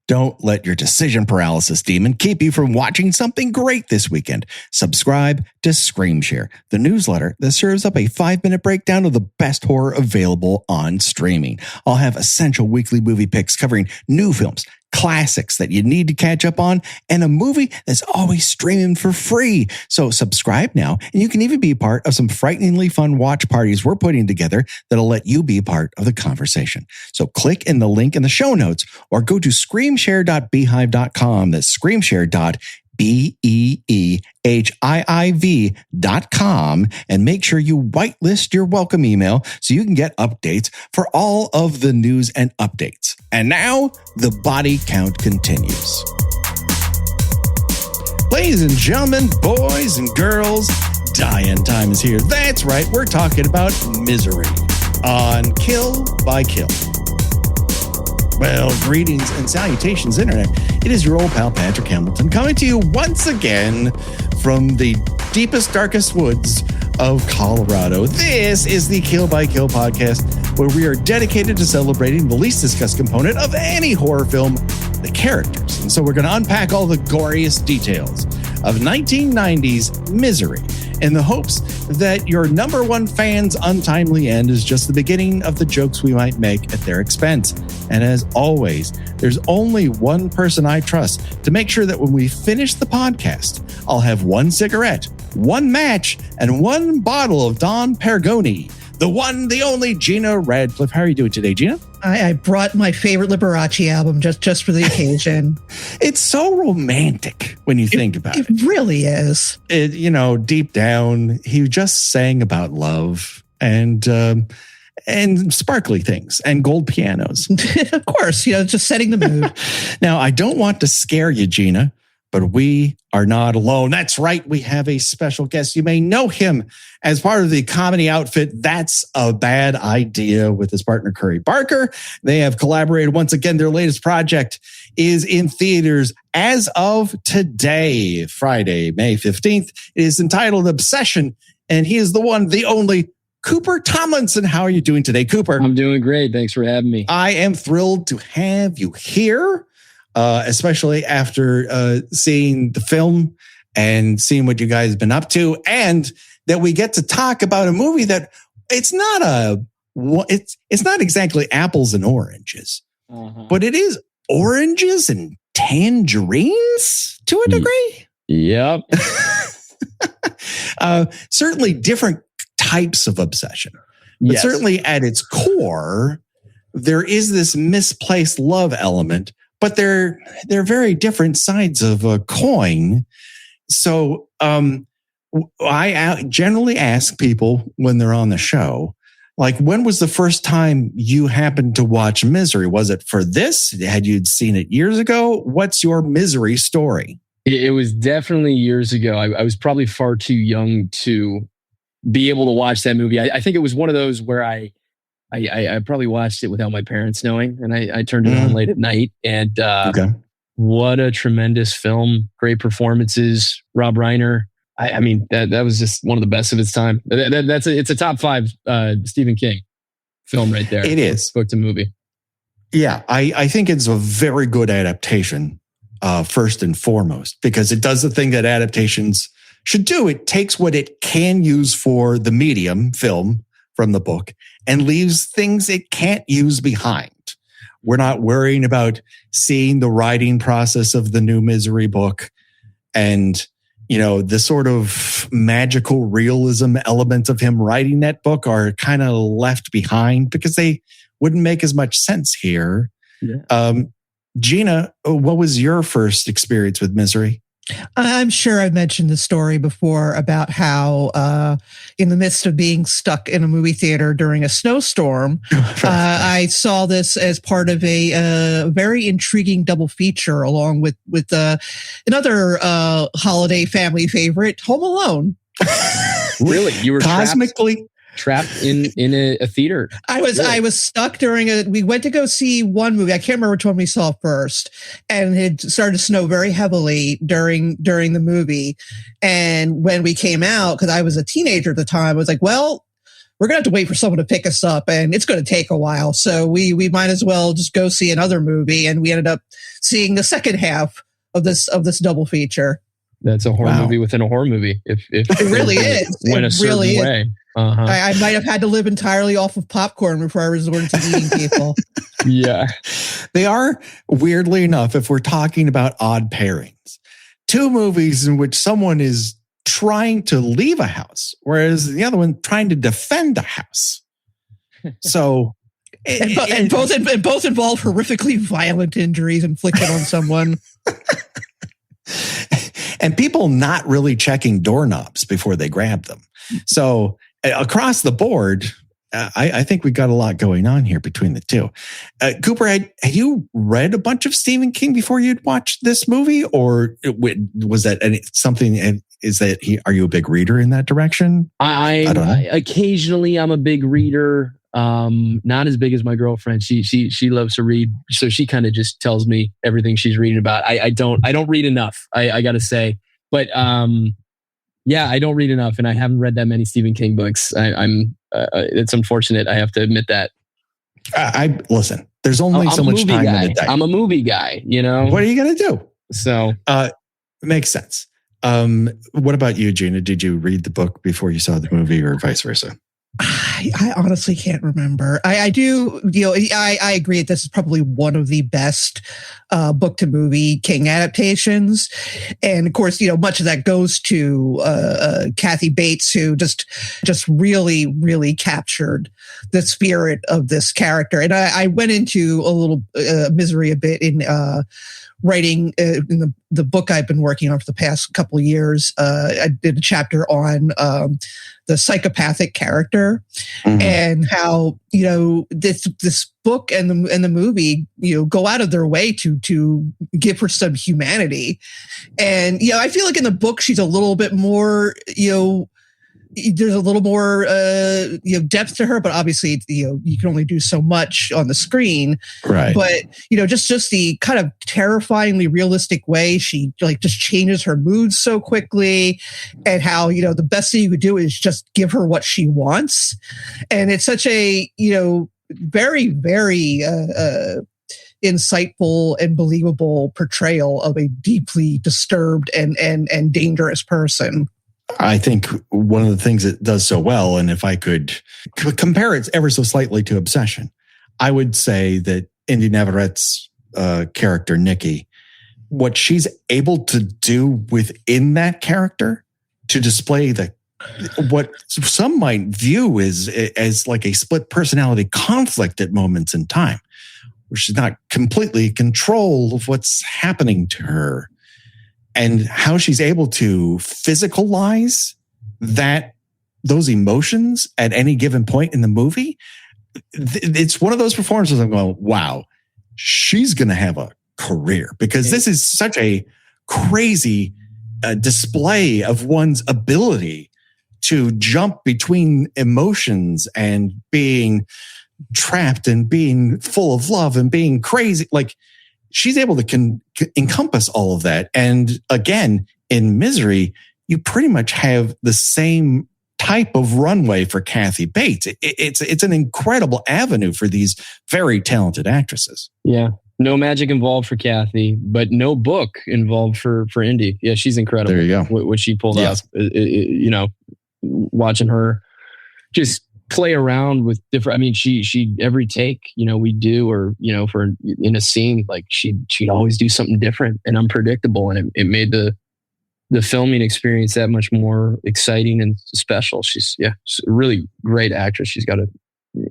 Don't let your decision paralysis demon keep you from watching something great this weekend. Subscribe to ScreamShare, the newsletter that serves up a 5-minute breakdown of the best horror available on streaming. I'll have essential weekly movie picks covering new films, classics that you need to catch up on, and a movie that's always streaming for free. So subscribe now, and you can even be part of some frighteningly fun watch parties we're putting together that'll let you be part of the conversation. So click in the link in the show notes or go to screamshare.beehive.com. That's screamshare.beehive.com, and make sure you whitelist your welcome email so you can get updates for all of the news and updates. And now the body count continues. Ladies and gentlemen, boys and girls, die-in time is here. That's right, we're talking about Misery on Kill by Kill. Well, greetings and salutations, Internet. It is your old pal, Patrick Hamilton, coming to you once again from the deepest, darkest woods of Colorado. This is the Kill by Kill podcast, where we are dedicated to celebrating the least discussed component of any horror film, the characters. And so we're going to unpack all the goriest details of 1990's Misery in the hopes that your number one fan's untimely end is just the beginning of the jokes we might make at their expense. And as always, there's only one person I trust to make sure that when we finish the podcast, I'll have one cigarette, one match, and one bottle of Don Pergoni. The one, the only Gina Radcliffe. How are you doing today, Gina? I brought my favorite Liberace album just for the occasion. It's so romantic when you think about it. It really is. Deep down, he just sang about love and sparkly things and gold pianos. Of course, just setting the mood. Now, I don't want to scare you, Gina, but we are not alone. That's right. We have a special guest. You may know him as part of the comedy outfit That's a Bad Idea with his partner, Curry Barker. They have collaborated once again. Their latest project is in theaters as of today, Friday, May 15th. It is entitled Obsession, and he is the one, the only Cooper Tomlinson. How are you doing today, Cooper? I'm doing great. Thanks for having me. I am thrilled to have you here. Especially after seeing the film and seeing what you guys have been up to, and that we get to talk about a movie that it's not exactly apples and oranges, but it is oranges and tangerines to a degree. Yep. Certainly different types of obsession, but yes. Certainly at its core, there is this misplaced love element. But they're very different sides of a coin. So I generally ask people when they're on the show, like, when was the first time you happened to watch Misery? Was it for this? Had you seen it years ago? What's your Misery story? It was definitely years ago. I was probably far too young to be able to watch that movie. I think it was one of those where I probably watched it without my parents knowing, and I turned it on late at night. And what a tremendous film! Great performances, Rob Reiner. I mean, that was just one of the best of its time. It's a top 5 Stephen King film right there. It is book to movie. Yeah, I think it's a very good adaptation, first and foremost, because it does the thing that adaptations should do. It takes what it can use for the medium, film, from the book, and leaves things it can't use behind. We're not worrying about seeing the writing process of the new Misery book and, the sort of magical realism element of him writing that book are kind of left behind because they wouldn't make as much sense here. Yeah. Gina, what was your first experience with Misery? I'm sure I've mentioned the story before about how in the midst of being stuck in a movie theater during a snowstorm, I saw this as part of a very intriguing double feature along with another holiday family favorite, Home Alone. Really? You were cosmically trapped in a theater. I was stuck we went to go see one movie. I can't remember which one we saw first, and it started to snow very heavily during the movie. And when we came out, because I was a teenager at the time, I was like, well, we're going to have to wait for someone to pick us up, and it's going to take a while. So we might as well just go see another movie. And we ended up seeing the second half of this double feature. That's a horror movie within a horror movie. If it really is. Went a certain way. I might have had to live entirely off of popcorn before I resorted to eating people. Yeah. They are, weirdly enough, if we're talking about odd pairings, two movies in which someone is trying to leave a house, whereas the other one trying to defend a house. So, and both involve horrifically violent injuries inflicted on someone. And people not really checking doorknobs before they grab them. So across the board, I think we got a lot going on here between the two. Cooper, had you read a bunch of Stephen King before you'd watched this movie, or was that something? Are you a big reader in that direction? I don't know. Occasionally, I'm a big reader. Not as big as my girlfriend. She loves to read, so she kind of just tells me everything she's reading about. I don't read enough. I got to say, but yeah, I don't read enough, and I haven't read that many Stephen King books. It's unfortunate. I have to admit that. I listen. There's only so much time in the day. I'm a movie guy. You know, what are you gonna do? So it makes sense. What about you, Gina? Did you read the book before you saw the movie, or vice versa? I honestly can't remember. I do, I agree that this is probably one of the best book to movie King adaptations. And of course, much of that goes to Kathy Bates, who just really, really captured the spirit of this character. And I went into a little misery a bit in writing in the book I've been working on for the past couple of years. I did a chapter on the psychopathic character, and how this book and the movie go out of their way to give her some humanity. And I feel like in the book she's a little bit more there's a little more depth to her, but obviously you can only do so much on the screen, right? But just the kind of terrifyingly realistic way she just changes her mood so quickly, and how the best thing you could do is just give her what she wants. And it's such a very, very insightful and believable portrayal of a deeply disturbed and dangerous person. I think one of the things it does so well, and if I could compare it ever so slightly to Obsession, I would say that Indy Navarrette's character, Nikki, what she's able to do within that character to display what some might view as like a split personality conflict at moments in time, where she's not completely in control of what's happening to her. And how she's able to physicalize those emotions at any given point in the movie. It's one of those performances I'm going, wow, she's going to have a career, because this is such a crazy display of one's ability to jump between emotions and being trapped and being full of love and being crazy. Like, she's able to encompass all of that. And again, in Misery, you pretty much have the same type of runway for Kathy Bates. It's an incredible avenue for these very talented actresses. Yeah. No magic involved for Kathy, but no book involved for Indy. Yeah, she's incredible. There you go. What she pulled off, watching her just play around with different, I mean, she every take, we do, or, for in a scene, like she'd always do something different and unpredictable. And it made the filming experience that much more exciting and special. She's a really great actress. She's got an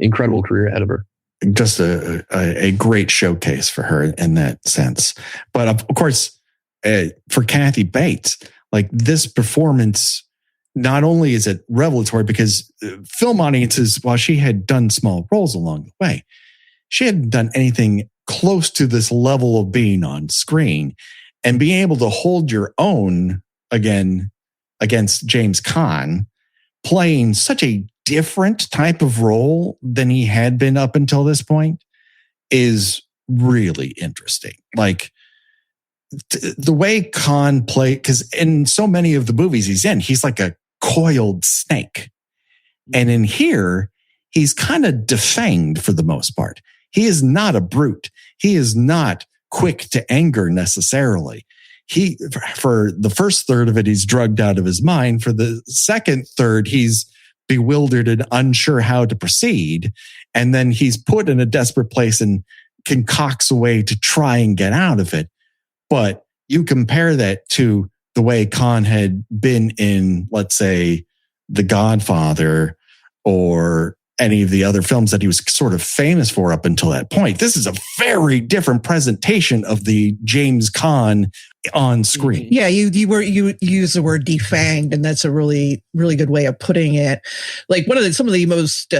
incredible career ahead of her. Just a great showcase for her in that sense. But of course, for Kathy Bates, like, this performance, not only is it revelatory because film audiences, while she had done small roles along the way, she hadn't done anything close to this level of being on screen, and being able to hold your own again against James Caan, playing such a different type of role than he had been up until this point, is really interesting. Like, the way Caan played, because in so many of the movies he's in, he's like a coiled snake. And in here, he's kind of defanged for the most part. He is not a brute. He is not quick to anger necessarily. For the first third of it, he's drugged out of his mind. For the second third, he's bewildered and unsure how to proceed. And then he's put in a desperate place and concocts a way to try and get out of it. But you compare that to the way Khan had been in, let's say, The Godfather or any of the other films that he was sort of famous for up until that point. This is a very different presentation of the James Caan on screen. Yeah, you use the word defanged, and that's a really, really good way of putting it. Like some of the most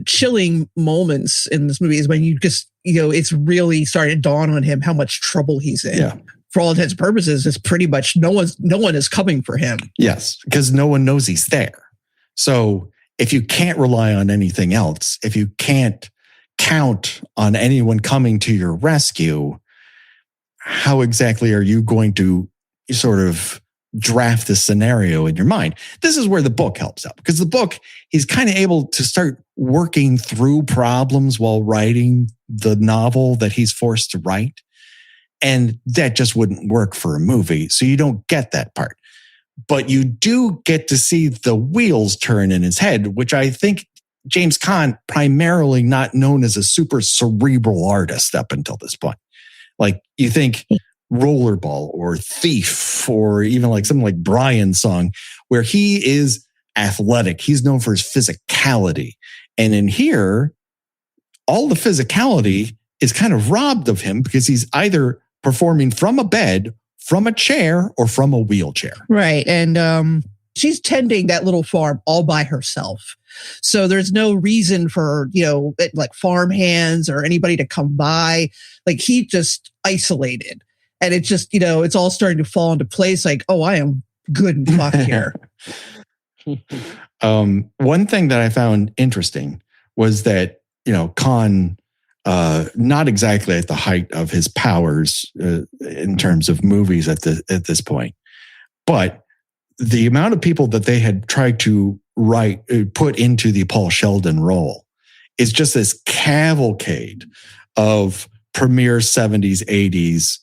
chilling moments in this movie is when you just, it's really starting to dawn on him how much trouble he's in. Yeah. For all intents and purposes, it's pretty much no one is coming for him. Yes, because no one knows he's there. So if you can't rely on anything else, if you can't count on anyone coming to your rescue, how exactly are you going to sort of draft this scenario in your mind? This is where the book helps out, because the book, he's kind of able to start working through problems while writing the novel that he's forced to write. And that just wouldn't work for a movie. So you don't get that part. But you do get to see the wheels turn in his head, which I think James Caan, primarily not known as a super cerebral artist up until this point. Like you think Rollerball or Thief or even like something like Brian's Song, where he is athletic. He's known for his physicality. And in here, all the physicality is kind of robbed of him because he's either performing from a bed, from a chair, or from a wheelchair. Right. And she's tending that little farm all by herself. So there's no reason for, like farm hands or anybody to come by. Like he just isolated. And it's just, it's all starting to fall into place. Like, oh, I am good and fucked here. One thing that I found interesting was that, Caan, not exactly at the height of his powers in terms of movies at this point, but the amount of people that they had tried to put into the Paul Sheldon role is just this cavalcade of premier 70s, 80s,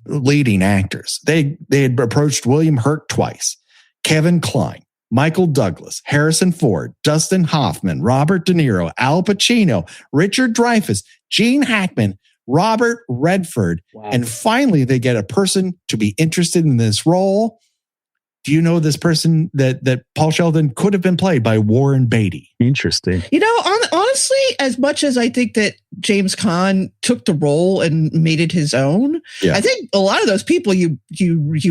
leading actors. They had approached William Hurt twice, Kevin Kline, Michael Douglas, Harrison Ford, Dustin Hoffman, Robert De Niro, Al Pacino, Richard Dreyfuss, Gene Hackman, Robert Redford. Wow. And finally, they get a person to be interested in this role. Do you know this person that Paul Sheldon could have been played by Warren Beatty? Interesting. Honestly, as much as I think that James Caan took the role and made it his own, yeah. I think a lot of those people you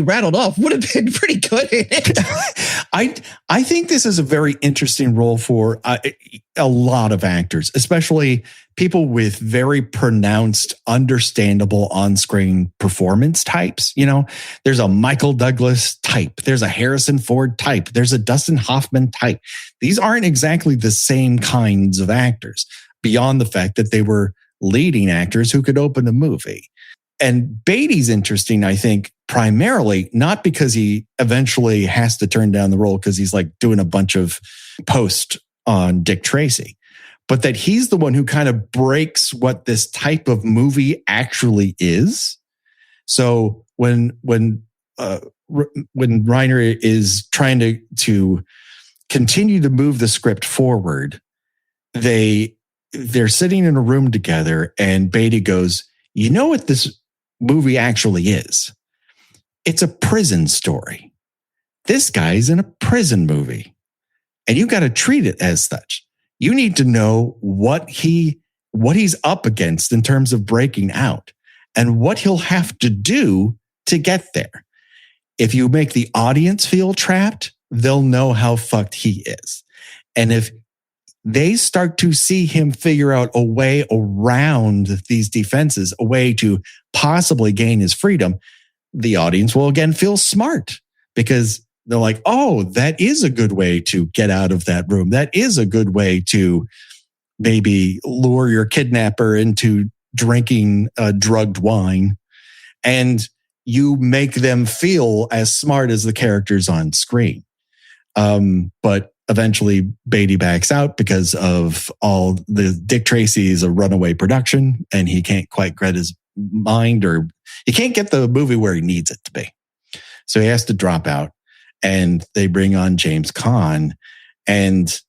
rattled off would have been pretty good in it. I think this is a very interesting role for a lot of actors, especially people with very pronounced, understandable on-screen performance types. There's a Michael Douglas type. There's a Harrison Ford type. There's a Dustin Hoffman type. These aren't exactly the same kinds of actors, beyond the fact that they were leading actors who could open a movie. And Beatty's interesting, I think, primarily not because he eventually has to turn down the role because he's like doing a bunch of post on Dick Tracy, but that he's the one who kind of breaks what this type of movie actually is. So when Reiner is trying to continue to move the script forward, they're sitting in a room together, and Beatty goes, "You know what this movie actually is? It's a prison story. This guy's in a prison movie, and you got to treat it as such. You need to know what he's up against in terms of breaking out and what he'll have to do to get there. If you make the audience feel trapped, they'll know how fucked he is. And if they start to see him figure out a way around these defenses, a way to possibly gain his freedom, the audience will again feel smart because they're like, oh, that is a good way to get out of that room. That is a good way to maybe lure your kidnapper into drinking drugged wine. And you make them feel as smart as the characters on screen. But eventually Beatty backs out because of all the Dick Tracy is a runaway production and he can't quite get his mind, or he can't get the movie where he needs it to be. So he has to drop out, and they bring on James Caan. And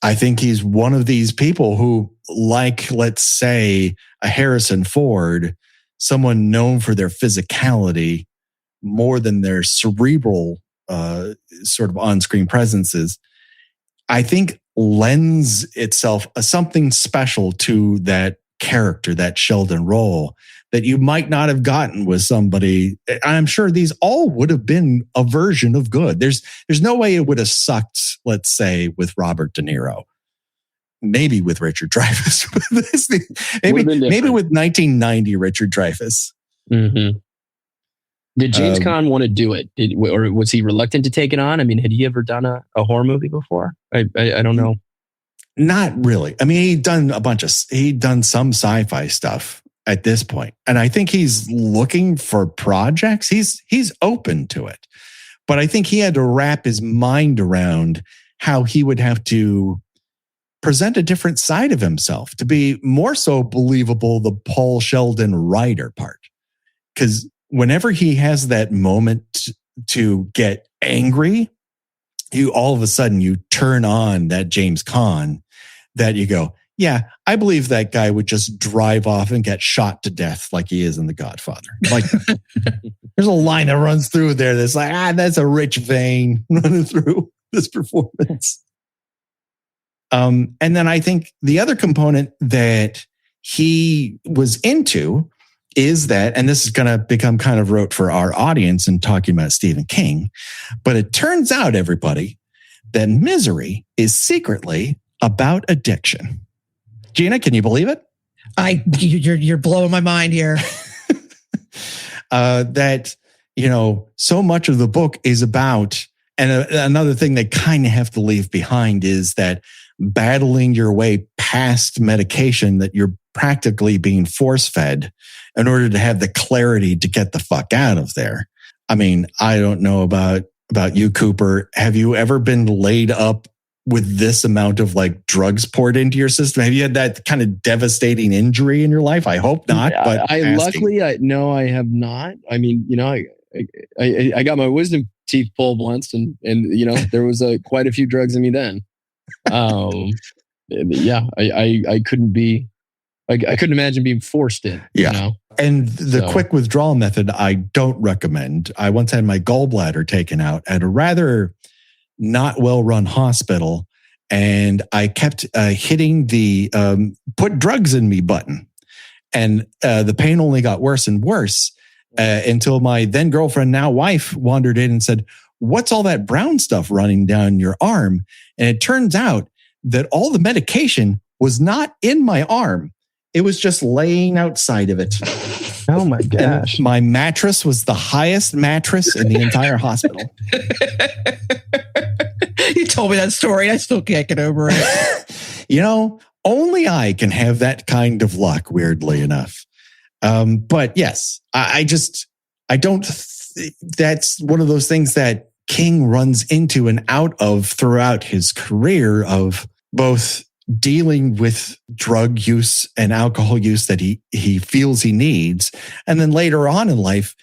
I think he's one of these people who, like, let's say a Harrison Ford, someone known for their physicality more than their cerebral sort of on-screen presences, I think lends itself something special to that character, that Sheldon role, that you might not have gotten with somebody. I'm sure these all would have been a version of good. There's no way it would have sucked, let's say, with Robert De Niro. Maybe with Richard Dreyfuss. maybe with 1990 Richard Dreyfuss. Mm-hmm. Did James Caan want to do it? Or was he reluctant to take it on? I mean, had he ever done a horror movie before? I don't know. Not really. I mean, he'd done some sci-fi stuff at this point. And I think he's looking for projects. He's open to it. But I think he had to wrap his mind around how he would have to present a different side of himself to be more so believable, the Paul Sheldon writer part. Because whenever he has that moment to get angry, all of a sudden you turn on that James Caan that you go, yeah, I believe that guy would just drive off and get shot to death like he is in The Godfather. Like, there's a line that runs through there that's like, that's a rich vein running through this performance. And then I think the other component that he was into is that, and this is going to become kind of rote for our audience in talking about Stephen King, but it turns out, everybody, that Misery is secretly about addiction. Gina, can you believe it? You're blowing my mind here. That, so much of the book is about, and another thing they kind of have to leave behind is that battling your way past medication that you're practically being force-fed in order to have the clarity to get the fuck out of there. I mean, I don't know about you, Cooper. Have you ever been laid up with this amount of like drugs poured into your system? Have you had that kind of devastating injury in your life? I hope not. Yeah, but no, I have not. I mean, I got my wisdom teeth pulled once, and there was quite a few drugs in me then. Yeah, I couldn't be. I couldn't imagine being forced in. Yeah. And the quick withdrawal method, I don't recommend. I once had my gallbladder taken out at a rather not well-run hospital, and I kept hitting the put drugs in me button. And the pain only got worse and worse until my then girlfriend, now wife, wandered in and said, "What's all that brown stuff running down your arm?" And it turns out that all the medication was not in my arm. It was just laying outside of it. Oh my gosh. And my mattress was the highest mattress in the entire hospital. You told me that story. I still can't get over it. Only I can have that kind of luck, weirdly enough. But yes, I don't, that's one of those things that King runs into and out of throughout his career, of both dealing with drug use and alcohol use that he feels he needs. And then later on in life,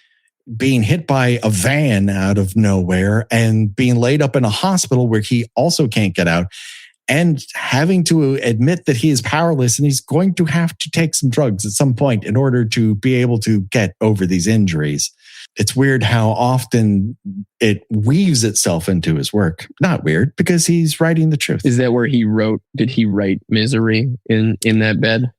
being hit by a van out of nowhere and being laid up in a hospital where he also can't get out, and having to admit that he is powerless and he's going to have to take some drugs at some point in order to be able to get over these injuries. It's weird how often it weaves itself into his work. Not weird, because he's writing the truth. Is that where did he write Misery in that bed?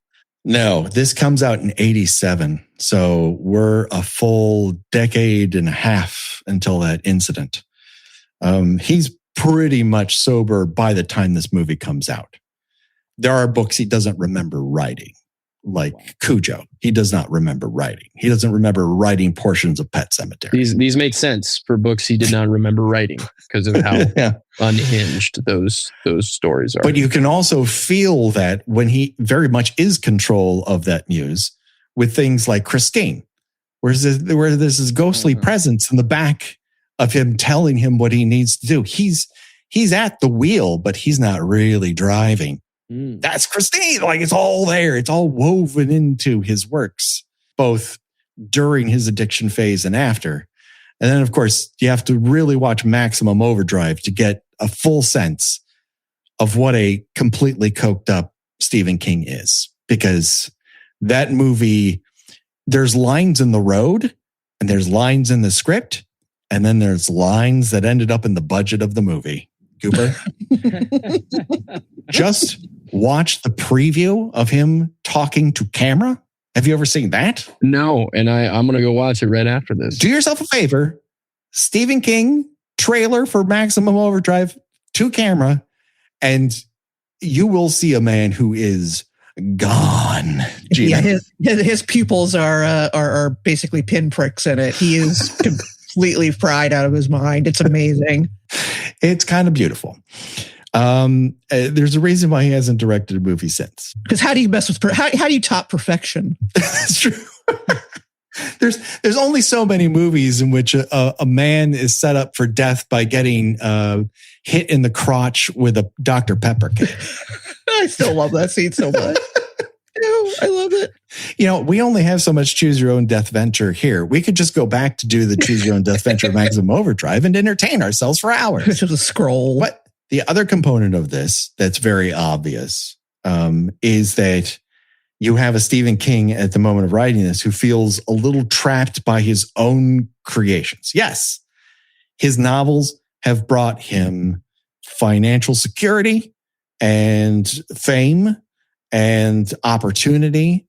No, this comes out in 1987. So we're a full decade and a half until that incident. He's pretty much sober by the time this movie comes out. There are books he doesn't remember writing, like Cujo. He does not remember writing. He doesn't remember writing portions of Pet Sematary. These make sense for books he did not remember writing because of how unhinged those stories are. But you can also feel that when he very much is control of that muse with things like Christine, where there's this ghostly presence in the back of him telling him what he needs to do. He's he's at the wheel, but he's not really driving. That's Christine. Like, it's all there. It's all woven into his works, both during his addiction phase and after. And then, of course, you have to really watch Maximum Overdrive to get a full sense of what a completely coked up Stephen King is. Because that movie, there's lines in the road and there's lines in the script. And then there's lines that ended up in the budget of the movie. Cooper, just watch the preview of him talking to camera. Have you ever seen that? No, and I'm going to go watch it right after this. Do yourself a favor. Stephen King trailer for Maximum Overdrive to camera, and you will see a man who is gone. Gina. Yeah, his pupils are basically pinpricks in it. He is completely fried out of his mind. It's amazing. It's kind of beautiful. There's a reason why he hasn't directed a movie since. Because how do you mess with how do you top perfection? That's true. There's only so many movies in which a man is set up for death by getting hit in the crotch with a Dr. Pepper can. I still love that scene so much. I love it. You know, we only have so much Choose Your Own Deathventure here. We could just go back to do the Choose Your Own Deathventure Maximum Overdrive and entertain ourselves for hours. It's just a scroll. But the other component of this that's very obvious is that you have a Stephen King at the moment of writing this who feels a little trapped by his own creations. Yes, his novels have brought him financial security and fame and opportunity,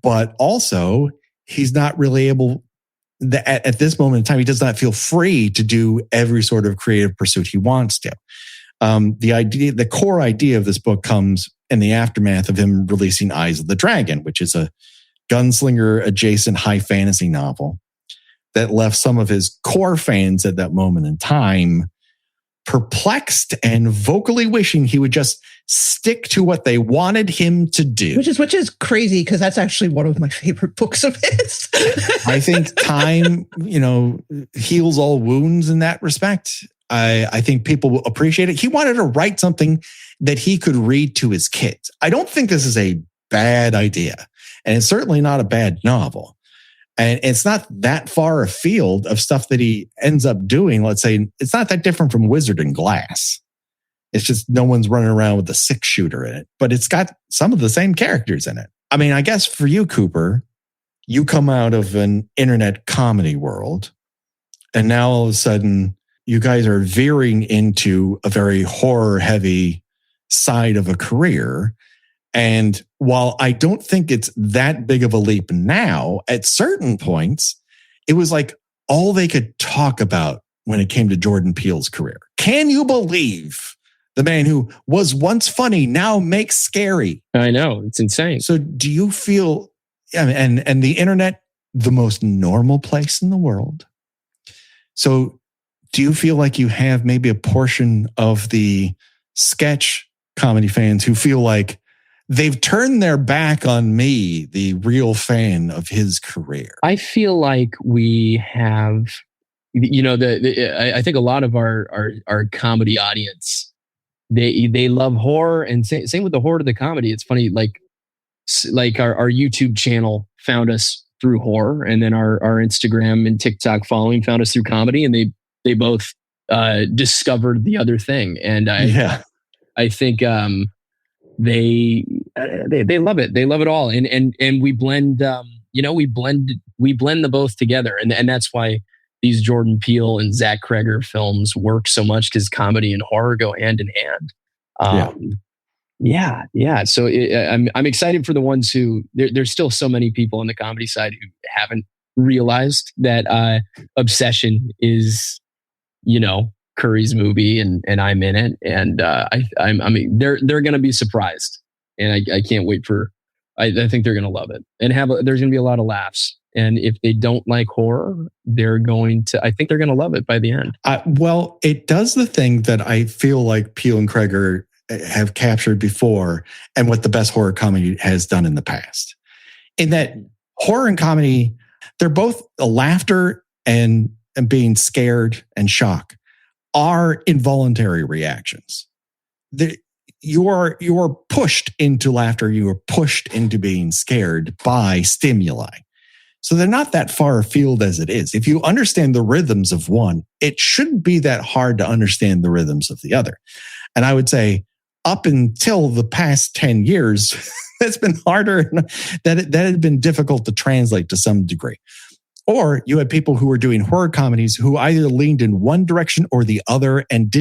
but also he's not really able, at this moment in time, he does not feel free to do every sort of creative pursuit he wants to. The core idea of this book comes in the aftermath of him releasing Eyes of the Dragon, which is a gunslinger adjacent high fantasy novel that left some of his core fans at that moment in time perplexed and vocally wishing he would just stick to what they wanted him to do. Which is crazy, because that's actually one of my favorite books of his. I think time, heals all wounds in that respect. I think people will appreciate it. He wanted to write something that he could read to his kids. I don't think this is a bad idea, and it's certainly not a bad novel. And it's not that far afield of stuff that he ends up doing. Let's say it's not that different from Wizard and Glass. It's just no one's running around with a 6-shooter in it, but it's got some of the same characters in it. I mean, I guess for you, Cooper, you come out of an internet comedy world, and now all of a sudden you guys are veering into a very horror-heavy side of a career. And while I don't think it's that big of a leap now, at certain points, it was like all they could talk about when it came to Jordan Peele's career. Can you believe the man who was once funny now makes scary? I know, it's insane. So do you feel, and the internet, the most normal place in the world. So do you feel like you have maybe a portion of the sketch comedy fans who feel like they've turned their back on me, the real fan of his career? I feel like we have, I think a lot of our comedy audience, they love horror, and same with the horror to the comedy. It's funny, like our YouTube channel found us through horror, and then our Instagram and TikTok following found us through comedy, and they both discovered the other thing. And I think they love it. They love it all. And we blend, we blend the both together. And that's why these Jordan Peele and Zach Kreger films work so much, because comedy and horror go hand in hand. Yeah. So I'm excited for the ones who there's still so many people on the comedy side who haven't realized that Obsession is, Curry's movie, and I'm in it, and they're going to be surprised, and I can't wait for. I think they're going to love it, and there's going to be a lot of laughs. And if they don't like horror, I think they're going to love it by the end. Well, it does the thing that I feel like Peele and Kreger have captured before, and what the best horror comedy has done in the past. In that horror and comedy, they're both laughter and being scared and shock. are involuntary reactions. You're pushed into laughter. You are pushed into being scared by stimuli. So they're not that far afield as it is. If you understand the rhythms of one, it shouldn't be that hard to understand the rhythms of the other. And I would say up until the past 10 years, it's been harder. That had been difficult to translate to some degree. Or you had people who were doing horror comedies who either leaned in one direction or the other and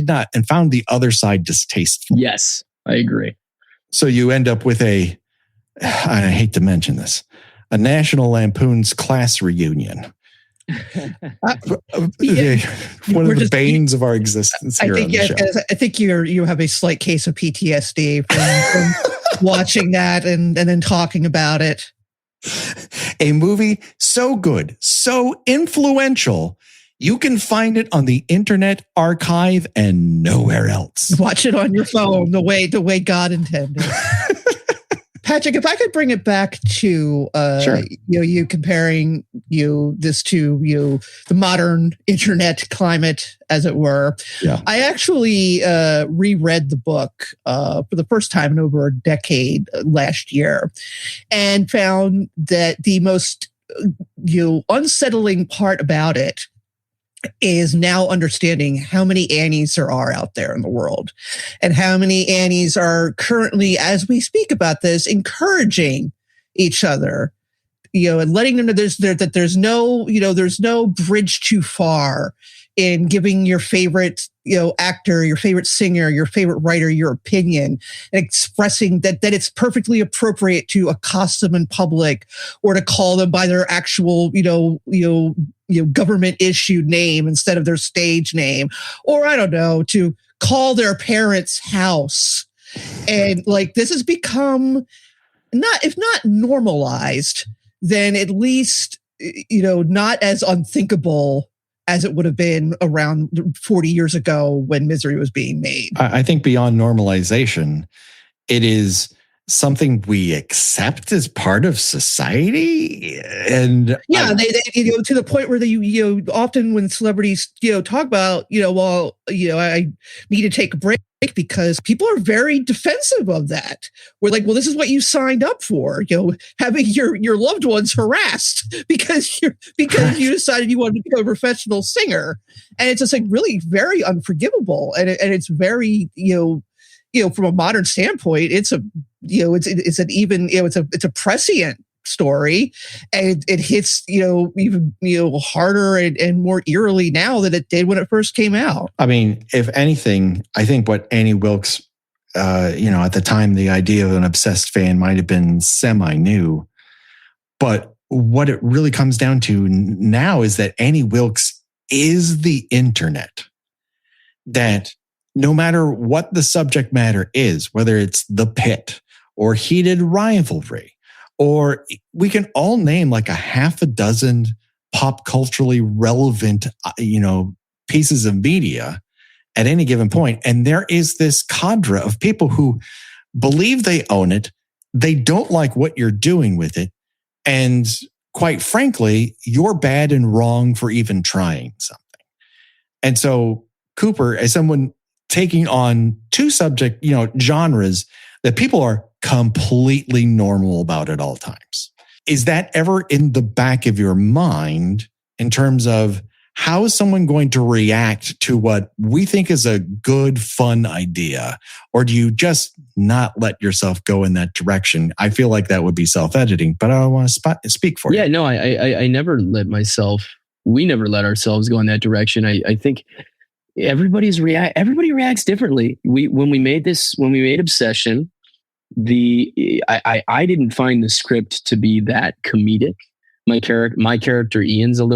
found the other side distasteful. Yes, I agree. So you end up with I hate to mention this, a National Lampoon's Class Reunion. One of the banes of our existence here on the show. I think you have a slight case of PTSD from watching that and then talking about it. A movie so good, so influential, you can find it on the Internet Archive and nowhere else. Watch it on your phone the way God intended. Patrick, if I could bring it back to sure. You comparing this to the modern internet climate, as it were. Yeah. I actually reread the book for the first time in over a decade last year, and found that the most unsettling part about it is now understanding how many Annies there are out there in the world, and how many Annies are currently, as we speak about this, encouraging each other, and letting them know that there's no bridge too far in giving your favorite, actor, your favorite singer, your favorite writer, your opinion, and expressing that it's perfectly appropriate to accost them in public or to call them by their actual, government issued name instead of their stage name, or I don't know, to call their parents' house. And this has become if not normalized, then at least, not as unthinkable as it would have been around 40 years ago when Misery was being made. I think beyond normalization, it is something we accept as part of society. And they to the point where they often when celebrities talk about I need to take a break because people are very defensive of that. We're like, well, this is what you signed up for, having your loved ones harassed because you decided you wanted to become a professional singer. And it's just really very unforgivable. And it's very, from a modern standpoint, it's a prescient story, and it hits even harder and more eerily now than it did when it first came out. I mean, if anything, I think what Annie Wilkes, at the time, the idea of an obsessed fan might have been semi-new, but what it really comes down to now is that Annie Wilkes is the internet. That no matter what the subject matter is, whether it's the pit or heated rivalry, or we can all name a half a dozen pop culturally relevant, pieces of media at any given point. And there is this cadre of people who believe they own it. They don't like what you're doing with it. And quite frankly, you're bad and wrong for even trying something. And so Cooper, as someone taking on two genres that people are completely normal about at all times. Is that ever in the back of your mind in terms of how is someone going to react to what we think is a good, fun idea? Or do you just not let yourself go in that direction? I feel like that would be self-editing, but I don't want to speak for you. Yeah, no, I never we never let ourselves go in that direction. I think everybody reacts differently. When we made Obsession, I didn't find the script to be that comedic. My character Ian's a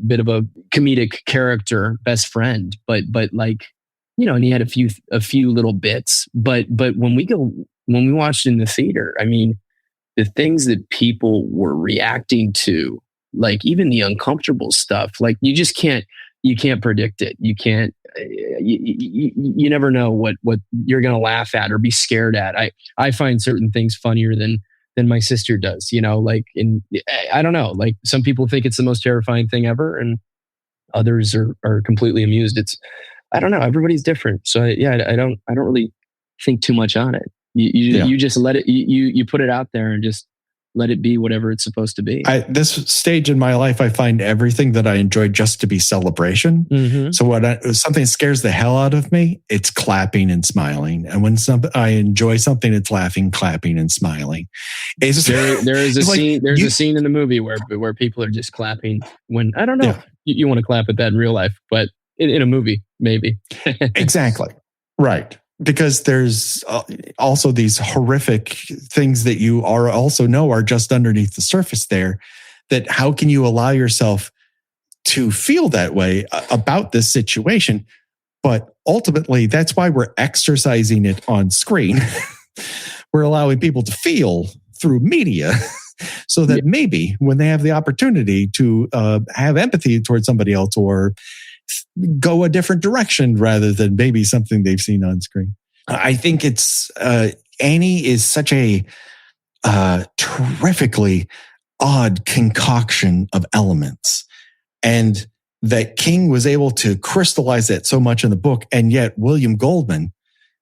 bit of a comedic character, best friend, but and he had a few little bits. But when we watched in the theater, I mean, the things that people were reacting to, even the uncomfortable stuff, you can't predict it. You can't. You never know what you're going to laugh at or be scared at. I find certain things funnier than my sister does. I don't know. Some people think it's the most terrifying thing ever, and others are completely amused. I don't know. Everybody's different. So I don't really think too much on it. You just let it, you put it out there and just let it be whatever it's supposed to be. This stage in my life, I find everything that I enjoy just to be celebration. Mm-hmm. So when something scares the hell out of me, it's clapping and smiling. And when I enjoy something, it's laughing, clapping, and smiling. There is a scene. There's a scene in the movie where people are just clapping. When I don't know, you want to clap at that in real life, but in a movie, maybe. Exactly. Right. Because there's also these horrific things that you also know are just underneath the surface there, that how can you allow yourself to feel that way about this situation? But ultimately, that's why we're exercising it on screen. We're allowing people to feel through media so that maybe when they have the opportunity to have empathy towards somebody else or go a different direction rather than maybe something they've seen on screen. I think it's Annie is such a terrifically odd concoction of elements, and that King was able to crystallize that so much in the book. And yet William Goldman,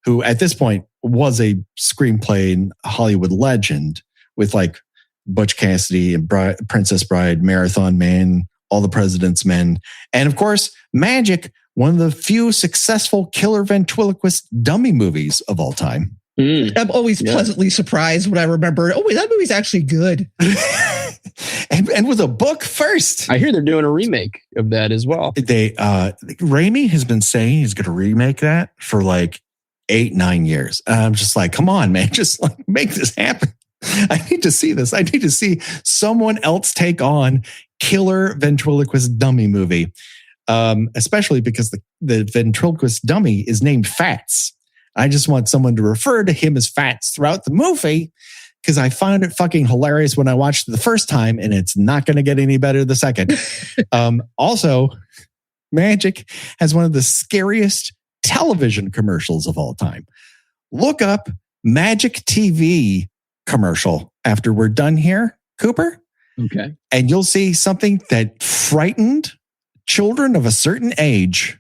who at this point was a screenplay and Hollywood legend with like Butch Cassidy and Princess Bride, Marathon Man, All the President's Men, and of course, Magic, one of the few successful killer ventriloquist dummy movies of all time. I'm always pleasantly surprised when I remember, oh, wait, that movie's actually good. and with a book first. I hear they're doing a remake of that as well. Raimi has been saying he's going to remake that for like 8-9 years. And I'm just like, come on, man, just like make this happen. I need to see this. I need to see someone else take on killer ventriloquist dummy movie. Especially because the ventriloquist dummy is named Fats. I just want someone to refer to him as Fats throughout the movie because I found it fucking hilarious when I watched it the first time, and it's not going to get any better the second. Also, Magic has one of the scariest television commercials of all time. Look up Magic TV commercial after we're done here, Cooper. Okay. And you'll see something that frightened children of a certain age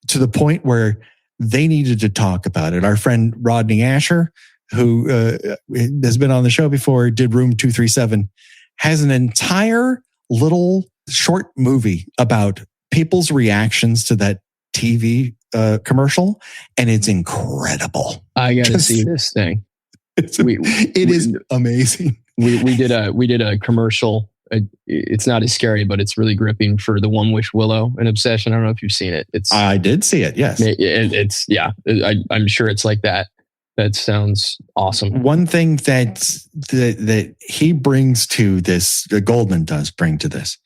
to the point where they needed to talk about it. Our friend Rodney Asher, who has been on the show before, did Room 237, has an entire little short movie about people's reactions to that TV commercial, and it's incredible. I got to see this thing. It is amazing. We did a commercial. It's not as scary, but it's really gripping for the One Wish Willow and Obsession. I don't know if you've seen it. I did see it. Yes. I'm sure it's like that. That sounds awesome. One thing that he brings to this, Goldman does bring to this,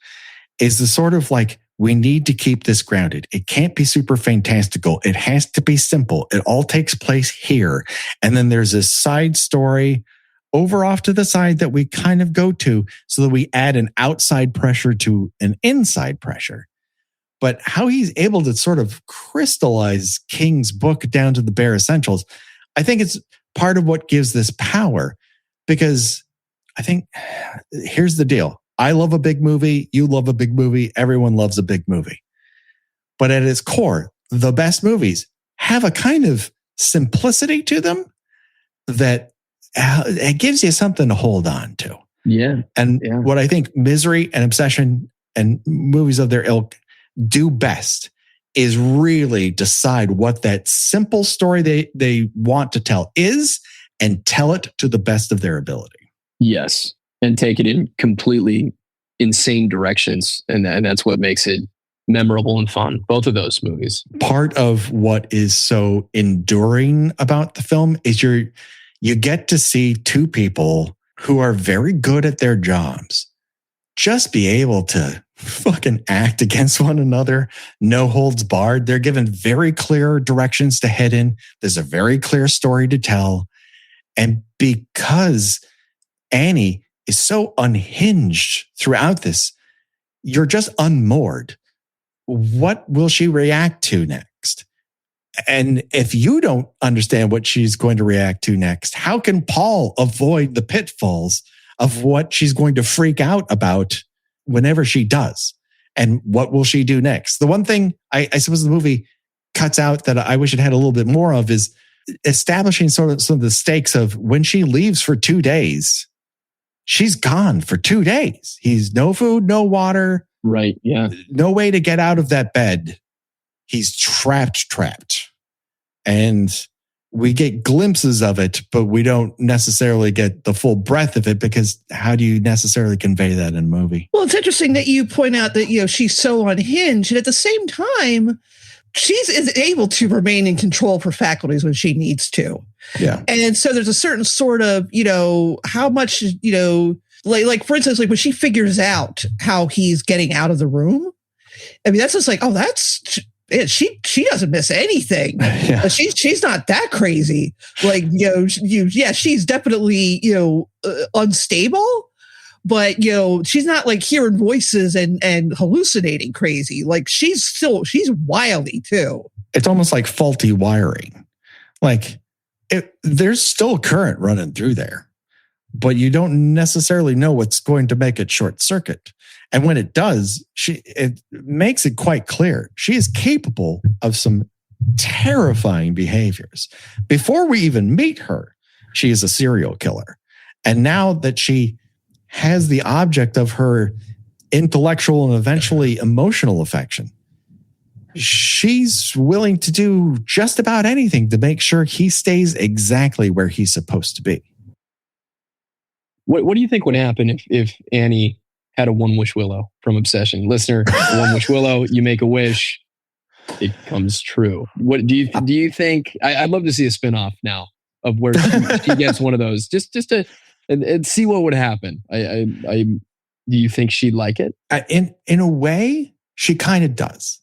is the sort of like, we need to keep this grounded. It can't be super fantastical. It has to be simple. It all takes place here. And then there's this side story over off to the side that we kind of go to so that we add an outside pressure to an inside pressure. But how he's able to sort of crystallize King's book down to the bare essentials, I think it's part of what gives this power. Because I think, here's the deal. I love a big movie. You love a big movie. Everyone loves a big movie. But at its core, the best movies have a kind of simplicity to them that it gives you something to hold on to. Yeah. And what I think Misery and Obsession and movies of their ilk do best is really decide what that simple story they want to tell is and tell it to the best of their ability. Yes. And take it in completely insane directions. And that's what makes it memorable and fun. Both of those movies. Part of what is so enduring about the film is you get to see two people who are very good at their jobs just be able to fucking act against one another. No holds barred. They're given very clear directions to head in. There's a very clear story to tell. And because Annie is so unhinged throughout this, you're just unmoored. What will she react to next? And if you don't understand what she's going to react to next, how can Paul avoid the pitfalls of what she's going to freak out about whenever she does? And what will she do next? The one thing I suppose the movie cuts out that I wish it had a little bit more of is establishing sort of some of the stakes of when she leaves for 2 days, she's gone for 2 days. He's no food, no water. Right. Yeah. No way to get out of that bed. He's trapped. And we get glimpses of it, but we don't necessarily get the full breadth of it, because how do you necessarily convey that in a movie? Well, it's interesting that you point out that, she's so unhinged, and at the same time, is able to remain in control of her faculties when she needs to. Yeah. And so there's a certain sort of, how much, like for instance, like when she figures out how he's getting out of the room, I mean, that's just like, oh, that's it. She doesn't miss anything. Yeah. She's not that crazy. Like, she's definitely, unstable, but, she's not like hearing voices and hallucinating crazy. Like she's wily too. It's almost like faulty wiring. Like there's still current running through there, but you don't necessarily know what's going to make it short circuit. And when it does, it makes it quite clear she is capable of some terrifying behaviors. Before we even meet her, she is a serial killer. And now that she has the object of her intellectual and eventually emotional affection, she's willing to do just about anything to make sure he stays exactly where he's supposed to be. What do you think would happen if Annie had a one wish willow from Obsession? Listener, one wish willow, you make a wish, it comes true. What do you think? I'd love to see a spinoff now of where she gets one of those, just to and see what would happen. Do you think she'd like it? In a way, she kind of does.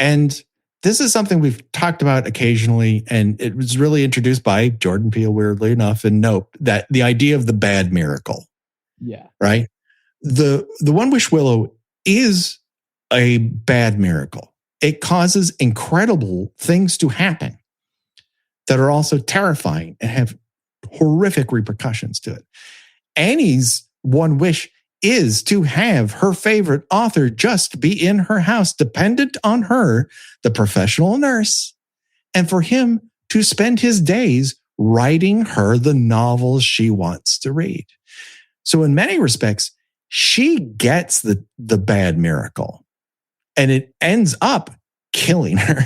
And this is something we've talked about occasionally, and it was really introduced by Jordan Peele, weirdly enough, and Nope, that the idea of the bad miracle. Yeah. Right? The One Wish Willow is a bad miracle. It causes incredible things to happen that are also terrifying and have horrific repercussions to it. Annie's one wish is to have her favorite author just be in her house, dependent on her, the professional nurse, and for him to spend his days writing her the novels she wants to read. So in many respects, she gets the bad miracle, and it ends up killing her.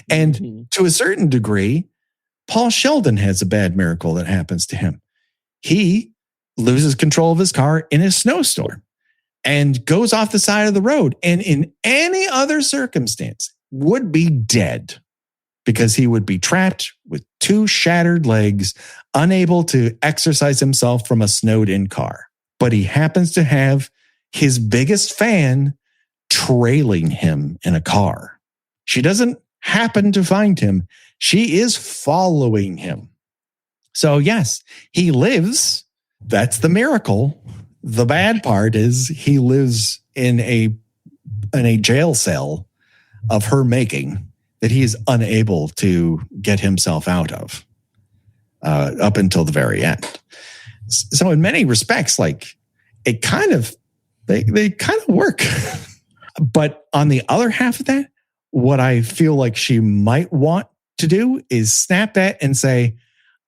And to a certain degree, Paul Sheldon has a bad miracle that happens to him. He loses control of his car in a snowstorm and goes off the side of the road, and in any other circumstance would be dead, because he would be trapped with 2 shattered legs, unable to exercise himself from a snowed-in car. But he happens to have his biggest fan trailing him in a car. She doesn't happen to find him. She is following him. So yes, he lives. That's the miracle. The bad part is he lives in a jail cell of her making that he is unable to get himself out of up until the very end. So in many respects, like it kind of, they kind of work. But on the other half of that, what I feel like she might want to do is snap that and say,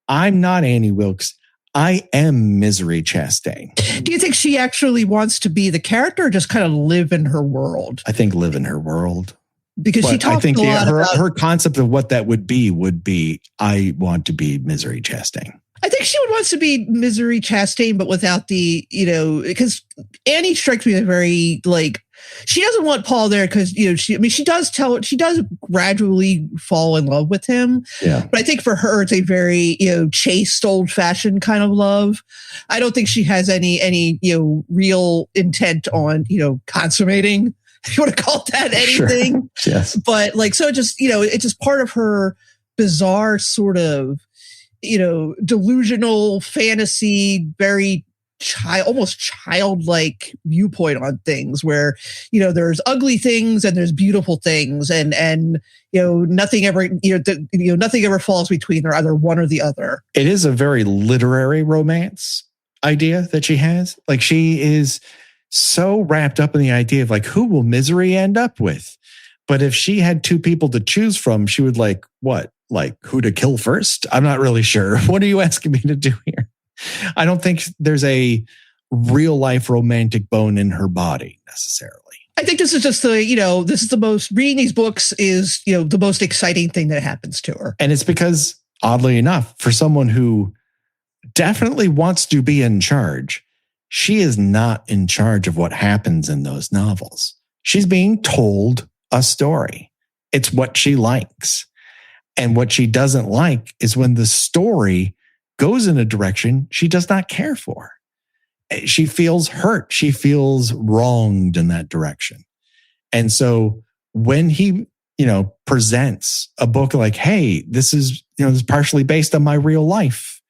I'm not Annie Wilkes. I am Misery Chastain. Do you think she actually wants to be the character, or just kind of live in her world? I think live in her world. Because she talks a lot about her concept of what that would be, I want to be Misery Chastain. I think she would want to be Misery Chastain, but without the, because Annie strikes me as very, like, she doesn't want Paul there because, she does gradually fall in love with him. Yeah. But I think for her, it's a very, chaste, old fashioned kind of love. I don't think she has any, real intent on, consummating, if you want to call that anything. Sure. Yes. But like, so just, it's just part of her bizarre sort of, delusional fantasy, very almost childlike viewpoint on things where, there's ugly things and there's beautiful things, and nothing ever, nothing ever falls between. They're either one or the other. It is a very literary romance idea that she has. Like, she is so wrapped up in the idea of like, who will Misery end up with? But if she had two people to choose from, she would like what? Like who to kill first? I'm not really sure. What are you asking me to do here? I don't think there's a real life romantic bone in her body necessarily. I think this is just this is the most, reading these books is, the most exciting thing that happens to her. And it's because, oddly enough, for someone who definitely wants to be in charge, she is not in charge of what happens in those novels. She's being told a story. It's what she likes. And what she doesn't like is when the story goes in a direction she does not care for. She feels hurt. She feels wronged in that direction. And so when he, presents a book like, hey, this is partially based on my real life,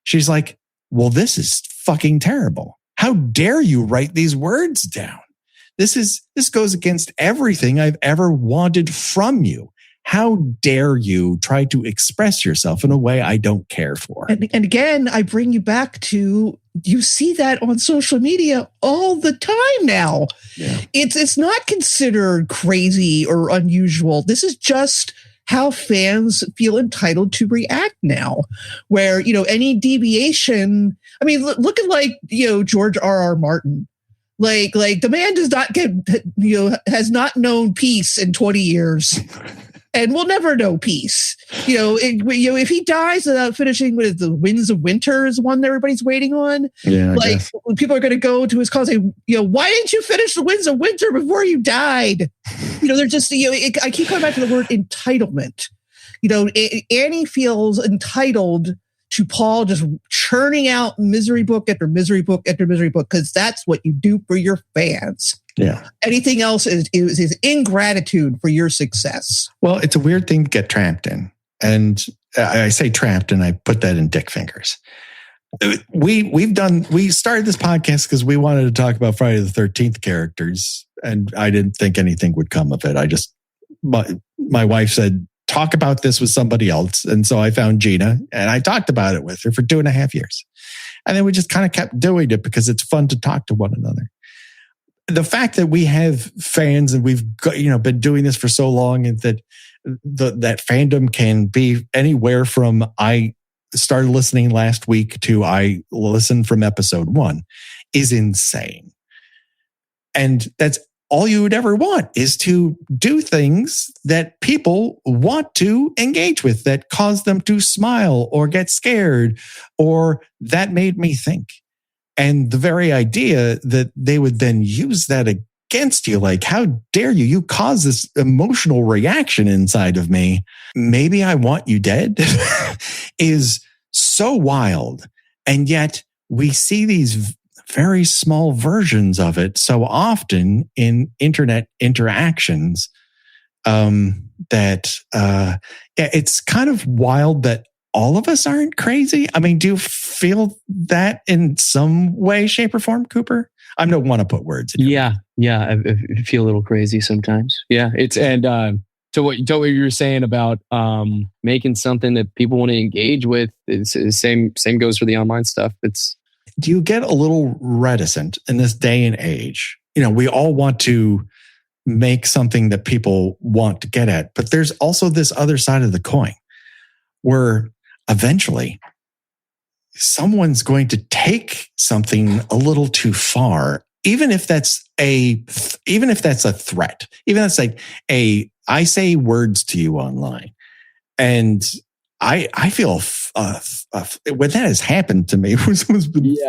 she's like, well, this is fucking terrible. How dare you write these words down? This goes against everything I've ever wanted from you. How dare you try to express yourself in a way I don't care for? And again, I bring you back to, you see that on social media all the time now. Yeah. It's not considered crazy or unusual. This is just how fans feel entitled to react now, where, any deviation, I mean, look at George R.R. Martin. Like the man does not get, has not known peace in 20 years. And we'll never know peace. If he dies without finishing with the Winds of Winter is one that everybody's waiting on. Yeah, people are going to go to his call and say, why didn't you finish the Winds of Winter before you died? They're just, I keep coming back to the word entitlement. Annie feels entitled to Paul just churning out misery book after misery book after misery book, because that's what you do for your fans. Yeah. Anything else is ingratitude for your success. Well, it's a weird thing to get trapped in. And I say trapped, and I put that in dick fingers. We started this podcast because we wanted to talk about Friday the 13th characters, and I didn't think anything would come of it. My wife said, talk about this with somebody else. And so I found Gina, and I talked about it with her for 2.5 years. And then we just kind of kept doing it because it's fun to talk to one another. The fact that we have fans and we've been doing this for so long, and that that fandom can be anywhere from I started listening last week to I listened from episode 1 is insane. And that's all you would ever want, is to do things that people want to engage with, that cause them to smile or get scared, or that made me think. And the very idea that they would then use that against you, like, how dare you? You cause this emotional reaction inside of me. Maybe I want you dead is so wild. And yet we see these very small versions of it so often in internet interactions that it's kind of wild that all of us aren't crazy. I mean, do you feel that in some way, shape, or form, Cooper? I don't want to put words in your mouth. Yeah. I feel a little crazy sometimes. Yeah, to what you were saying about making something that people want to engage with. It's the same goes for the online stuff. Do you get a little reticent in this day and age? We all want to make something that people want to get at, but there's also this other side of the coin where eventually someone's going to take something a little too far, even if that's a threat, even if it's like I say words to you online, and I feel when that has happened to me, was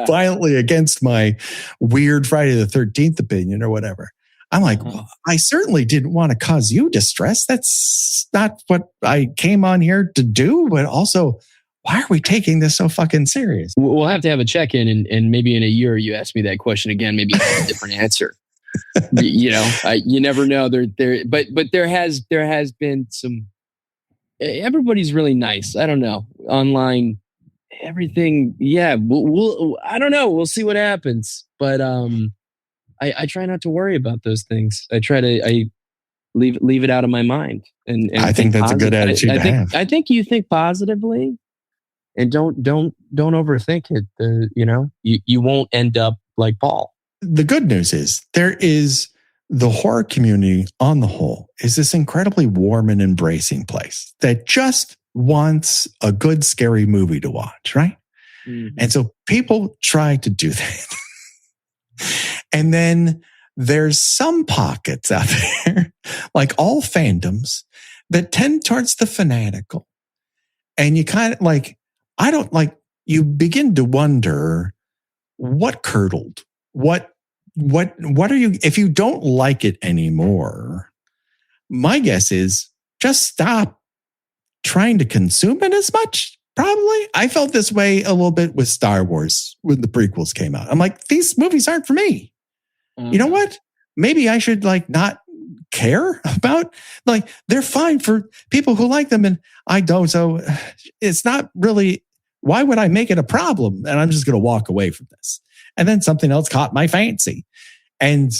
violently against my weird Friday the 13th opinion or whatever. I'm like, well, I certainly didn't want to cause you distress. That's not what I came on here to do. But also, why are we taking this so fucking serious? We'll have to have a check-in, and maybe in a year you ask me that question again. Maybe I'll have a different answer. You never know. But there has been some. Everybody's really nice. I don't know. Online, everything. Yeah, we'll I don't know. We'll see what happens. But I try not to worry about those things. I leave it out of my mind. And I think that's a good attitude to have. I think you think positively, and don't overthink it. You won't end up like Paul. The good news is there is the horror community on the whole is this incredibly warm and embracing place that just wants a good, scary movie to watch, right? Mm-hmm. And so people try to do that. And then there's some pockets out there, like all fandoms, that tend towards the fanatical. And you kind of like, you begin to wonder what curdled, what are you, if you don't like it anymore, my guess is just stop trying to consume it as much. Probably. I felt this way a little bit with Star Wars when the prequels came out. I'm like, these movies aren't for me. You know what? Maybe I should not care about, they're fine for people who like them and I don't. So it's not really, why would I make it a problem? And I'm just going to walk away from this. And then something else caught my fancy. And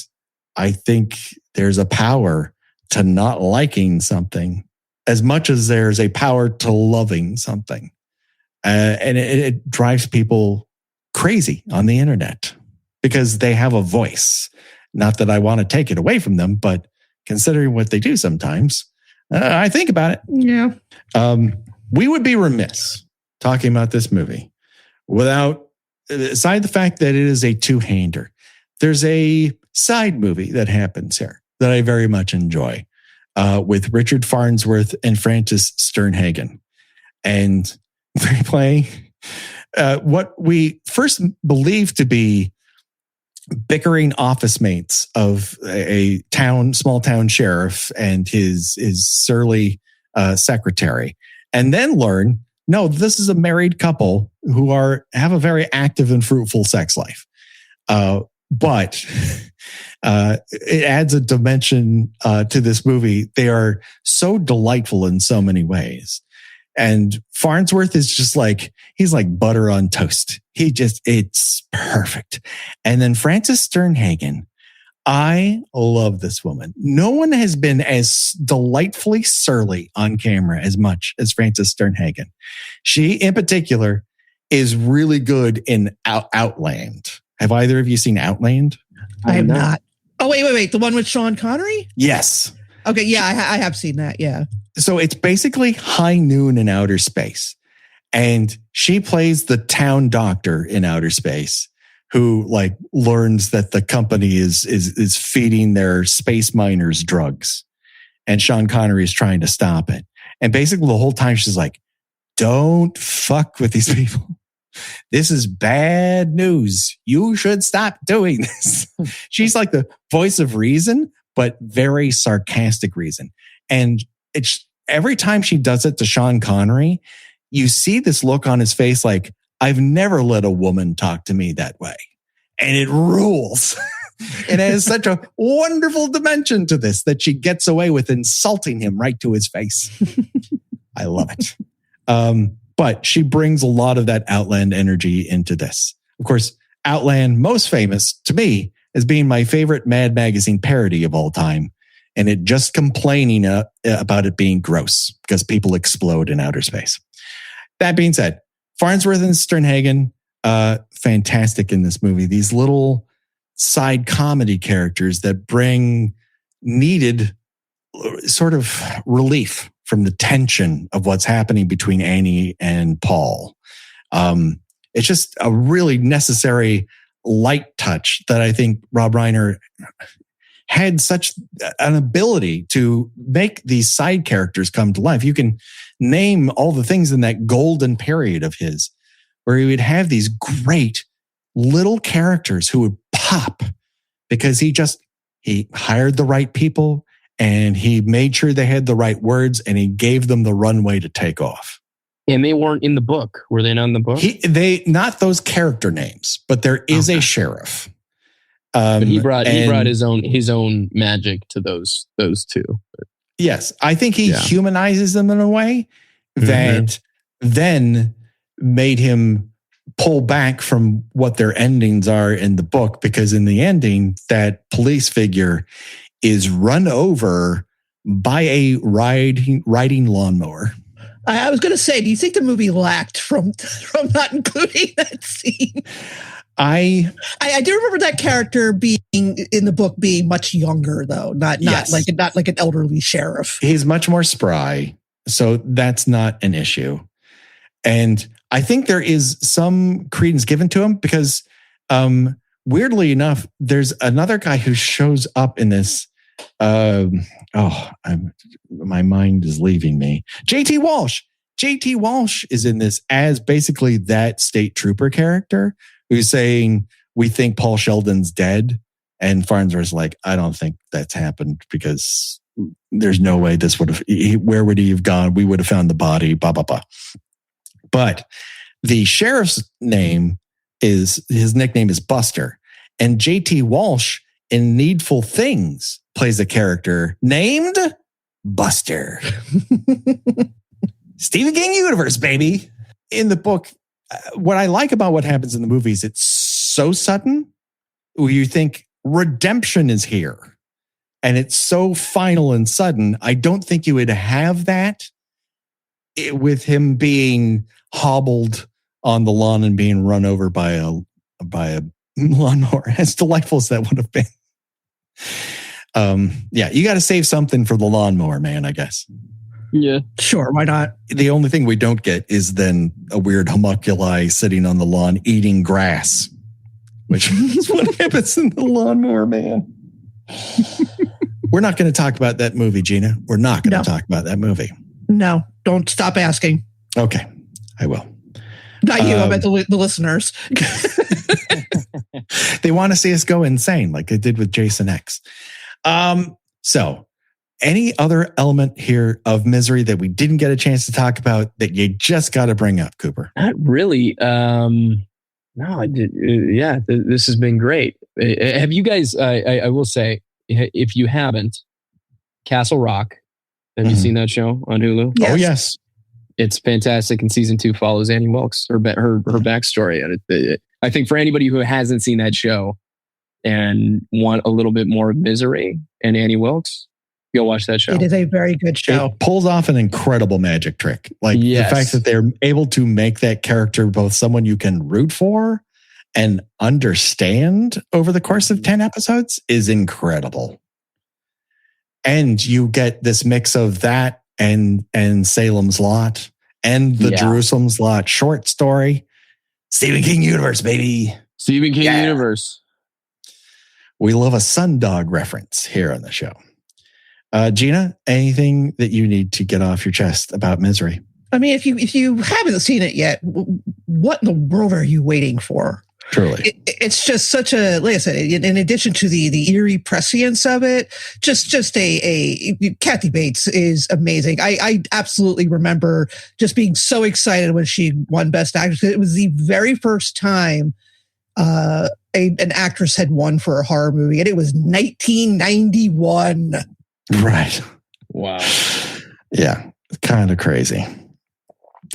I think there's a power to not liking something as much as there's a power to loving something. And it drives people crazy on the internet because they have a voice. Not that I want to take it away from them, but considering what they do sometimes, I think about it. Yeah. We would be remiss talking about this movie without, aside the fact that it is a two-hander, there's a side movie that happens here that I very much enjoy with Richard Farnsworth and Frances Sternhagen. And they play what we first believed to be bickering office mates of a small town sheriff and his surly secretary, and then learn, no, this is a married couple who have a very active and fruitful sex life. But it adds a dimension to this movie. They are so delightful in so many ways. And Farnsworth is just he's like butter on toast. It's perfect. And then Frances Sternhagen, I love this woman. No one has been as delightfully surly on camera as much as Frances Sternhagen. She, in particular, is really good in Outland. Have either of you seen Outland? I have not. Oh, wait. The one with Sean Connery? Yes. Okay, yeah, I have seen that, yeah. So it's basically High Noon in outer space. And she plays the town doctor in outer space who learns that the company is feeding their space miners drugs. And Sean Connery is trying to stop it. And basically the whole time she's like, don't fuck with these people. This is bad news. You should stop doing this. She's like the voice of reason, but very sarcastic reason. And it's every time she does it to Sean Connery, you see this look on his face like, I've never let a woman talk to me that way. And it rules. It has such a wonderful dimension to this that she gets away with insulting him right to his face. I love it. But she brings a lot of that Outland energy into this. Of course, Outland, most famous to me as being my favorite Mad Magazine parody of all time. And it just complaining about it being gross because people explode in outer space. That being said, Farnsworth and Sternhagen, fantastic in this movie. These little side comedy characters that bring needed sort of relief from the tension of what's happening between Annie and Paul. It's just a really necessary light touch that I think Rob Reiner had such an ability to make these side characters come to life. You can name all the things in that golden period of his where he would have these great little characters who would pop because he hired the right people and he made sure they had the right words and he gave them the runway to take off. And they weren't in the book. Were they not in the book? They not those character names, but there is a sheriff. But he brought his own magic to those two. Yes, I think he humanizes them in a way that then made him pull back from what their endings are in the book, because in the ending, that police figure is run over by a riding lawnmower. I was going to say, do you think the movie lacked from not including that scene? I do remember that character being in the book being much younger, though, not like an elderly sheriff. He's much more spry, so that's not an issue. And I think there is some credence given to him because, weirdly enough, there's another guy who shows up in this. My mind is leaving me. J.T. Walsh. J.T. Walsh is in this as basically that state trooper character who's saying, we think Paul Sheldon's dead. And Farnsworth's like, I don't think that's happened because there's no way this would have, where would he have gone? We would have found the body, blah, blah, blah. But the sheriff's nickname is Buster. And J.T. Walsh in Needful Things plays a character named Buster. Stephen King universe, baby. In the book, what I like about what happens in the movies, it's so sudden where you think redemption is here. And it's so final and sudden. I don't think you would have that with him being hobbled on the lawn and being run over by a lawnmower. As delightful as that would have been. You got to save something for the lawnmower, man, I guess. Yeah, sure. Why not? The only thing we don't get is then a weird homunculi sitting on the lawn eating grass, which is what happens in the lawnmower, man. We're not going to talk about that movie, Gina. We're not going to talk about that movie. No, don't stop asking. Okay, I will. Not you, I meant the listeners. They want to see us go insane like they did with Jason X. So any other element here of Misery that we didn't get a chance to talk about that you just got to bring up, Cooper? Not really. No, I did. This has been great. Have you guys, I will say, if you haven't, Castle Rock, have you seen that show on Hulu? Yes. Oh, yes. It's fantastic. And season 2 follows Annie Wilkes, her backstory. And I think for anybody who hasn't seen that show and want a little bit more of Misery and Annie Wilkes, go watch that show. It is a very good show. It pulls off an incredible magic trick. Like the fact that they're able to make that character both someone you can root for and understand over the course of 10 episodes is incredible. And you get this mix of that and Salem's Lot and the Jerusalem's Lot short story. Stephen King universe, baby. Stephen King universe. We love a Sundog reference here on the show. Gina, anything that you need to get off your chest about Misery? I mean, if you haven't seen it yet, what in the world are you waiting for? Truly. It's just such a, like I said, in addition to the eerie prescience of it, just a Kathy Bates is amazing. I absolutely remember just being so excited when she won Best Actress. It was the very first time an actress had won for a horror movie, and it was 1991. Right. Wow. Yeah. Kind of crazy.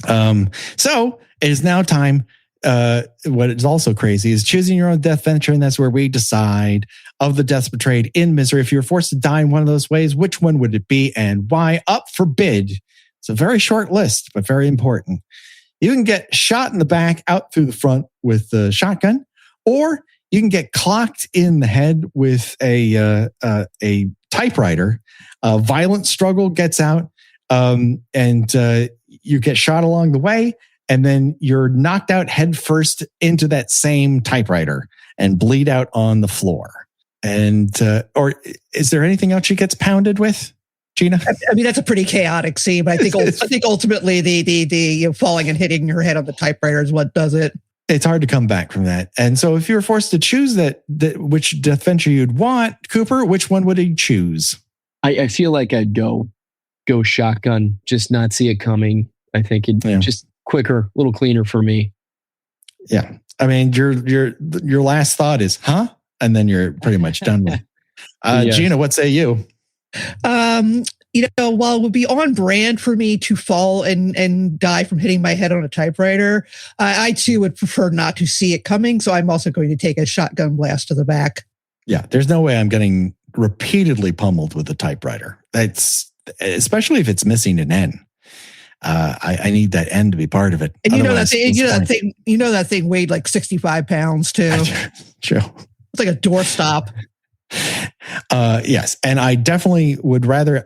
So it is now time. What is also crazy is choosing your own death venture. And that's where we decide of the deaths portrayed in Misery. If you're forced to die in one of those ways, which one would it be and why? Up for bid. It's a very short list, but very important. You can get shot in the back out through the front with a shotgun, or you can get clocked in the head with a typewriter. A violent struggle gets out, and you get shot along the way, and then you're knocked out head first into that same typewriter and bleed out on the floor. And or is there anything else she gets pounded with, Gina? I mean, that's a pretty chaotic scene, but I think ultimately the falling and hitting her head on the typewriter is what does it. It's hard to come back from that. And so if you were forced to choose that which death venture you'd want, Cooper, which one would you choose? I feel like I'd go shotgun, just not see it coming. I think it just quicker, a little cleaner for me. Yeah. I mean, your last thought is, huh? And then you're pretty much done with it. Gina, what say you? While it would be on brand for me to fall and die from hitting my head on a typewriter, I too would prefer not to see it coming. So I'm also going to take a shotgun blast to the back. Yeah, there's no way I'm getting repeatedly pummeled with a typewriter. That's especially if it's missing an N. I need that end to be part of it. And Otherwise, that thing weighed like 65 pounds too. True. It's like a doorstop. Yes. And I definitely would rather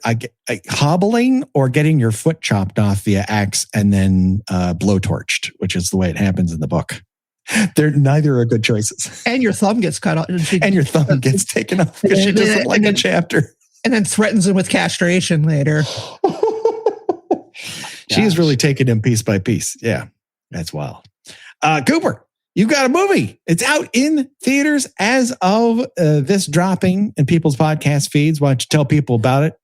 hobbling or getting your foot chopped off via axe and then blowtorched, which is the way it happens in the book. They're neither are good choices. And your thumb gets cut off. And your thumb gets taken off because she doesn't like a chapter. And then threatens him with castration later. She's really taking him piece by piece. Yeah, that's wild. Cooper, you got a movie. It's out in theaters as of this dropping in people's podcast feeds. Why don't you tell people about it?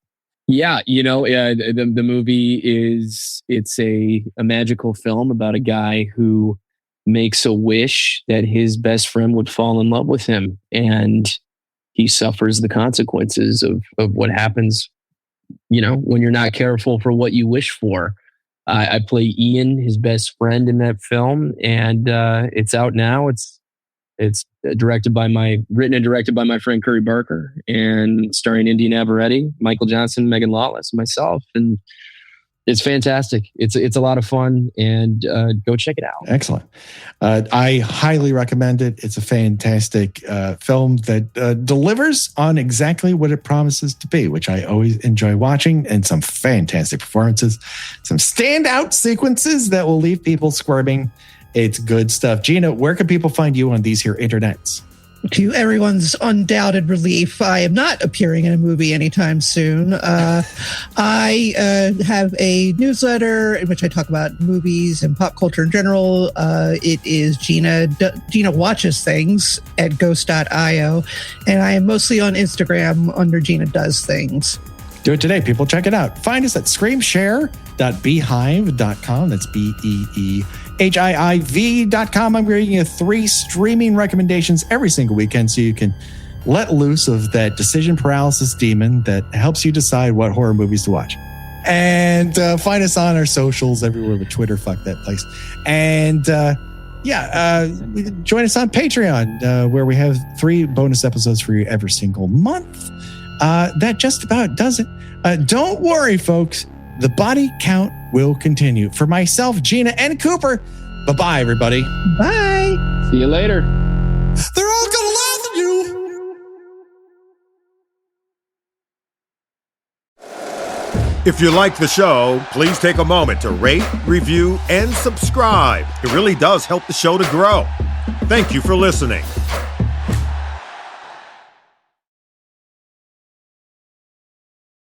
Yeah, the movie it's a magical film about a guy who makes a wish that his best friend would fall in love with him, and he suffers the consequences of what happens, when you're not careful for what you wish for. I play Ian, his best friend in that film, and it's out now. It's written and directed by my friend Curry Barker, and starring India Navarrete, Michael Johnson, Megan Lawless, myself, and it's fantastic. It's a lot of fun, and go check it out. Excellent. I highly recommend it. It's a fantastic film that delivers on exactly what it promises to be, which I always enjoy watching, and some fantastic performances, some standout sequences that will leave people squirming. It's good stuff. Gina, where can people find you on these here internets? To everyone's undoubted relief, I am not appearing in a movie anytime soon. I have a newsletter in which I talk about movies and pop culture in general. It is Gina Watches Things at ghost.io, and I am mostly on Instagram under Gina Does Things. Do it today, people. Check it out. Find us at screamshare.beehiiv.com. That's BEEHIIV.com. I'm bringing you 3 streaming recommendations every single weekend so you can let loose of that decision paralysis demon that helps you decide what horror movies to watch. And find us on our socials everywhere with Twitter. Fuck that place. And join us on Patreon where we have 3 bonus episodes for you every single month. That just about does it. Don't worry, folks. The body count will continue. For myself, Gina, and Cooper, bye-bye, everybody. Bye. See you later. They're all going to laugh at you. If you like the show, please take a moment to rate, review, and subscribe. It really does help the show to grow. Thank you for listening.